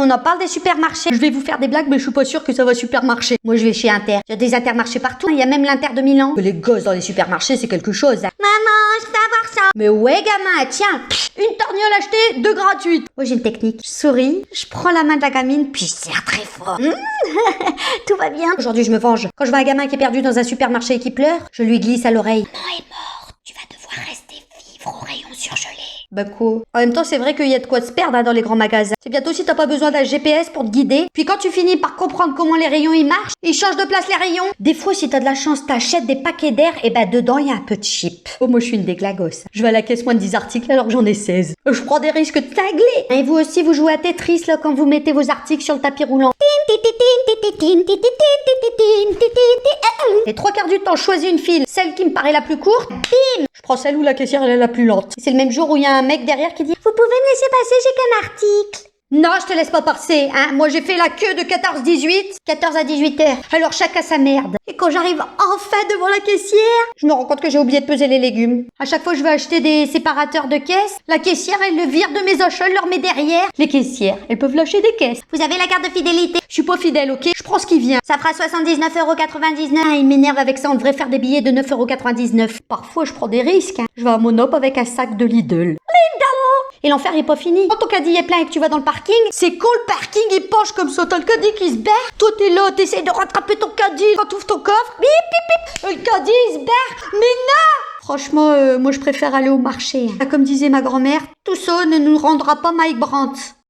on en parle des supermarchés. Je vais vous faire des blagues, mais je suis pas sûre que ça va super marcher. Moi, je vais chez Inter. Il y a des Intermarchés partout. Il y a même l'Inter de Milan. Les gosses dans les supermarchés, c'est quelque chose. Maman, je veux avoir ça. Mais ouais, gamin, tiens, une torgnole achetée, 2 gratuites. Moi, j'ai une technique. Je souris, je prends la main de la gamine, puis je serre très fort. Tout va bien. Aujourd'hui, je me venge. Quand je vois un gamin qui est perdu dans un supermarché et qui pleure, je lui glisse à l'oreille. Maman est morte. Tu vas devoir rester vivre au rayon surgelé. Bah quoi. En même temps, c'est vrai qu'il y a de quoi se perdre dans les grands magasins. C'est bientôt si t'as pas besoin d'un GPS pour te guider. Puis quand tu finis par comprendre comment les rayons ils marchent, ils changent de place les rayons. Des fois, si t'as de la chance, t'achètes des paquets d'air et bah dedans, il y a un peu de chip. Oh, moi je suis une déglagos. Je vais à la caisse moins de 10 articles alors que j'en ai 16. Je prends des risques cinglés. Et vous aussi, vous jouez à Tetris là quand vous mettez vos articles sur le tapis roulant. Et 3/4 du temps, je choisis une file. Celle qui me paraît la plus courte. Bim! Je prends celle où la caissière elle est la plus lente. C'est le même jour où il y a un mec derrière qui dit « Vous pouvez me laisser passer, j'ai qu'un article. » Non, je te laisse pas passer, hein. Moi, j'ai fait la queue de 14-18, 14 à 18 heures. Alors, chacun sa merde. Et quand j'arrive enfin devant la caissière, je me rends compte que j'ai oublié de peser les légumes. À chaque fois que je vais acheter des séparateurs de caisses, la caissière, elle le vire de mes achats, elle leur met derrière. Les caissières, elles peuvent lâcher des caisses. Vous avez la carte de fidélité? Je suis pas fidèle, ok? Je prends ce qui vient. Ça fera 79,99 €. Ah, il m'énerve avec ça, on devrait faire des billets de 9,99 €. Parfois, je prends des risques, hein. Je vais à Monop avec un sac de Lidl. Et l'enfer est pas fini. Quand ton caddie est plein et que tu vas dans le parking, c'est quand le parking il penche comme ça, t'as le caddie qui se barre. Toi t'es là, t'essayes de rattraper ton caddie. Quand t'ouvres ton coffre, bip bip bip, le caddie il se barre. Mais non! Franchement, moi je préfère aller au marché. Comme disait ma grand-mère, tout ça ne nous rendra pas Mike Brandt.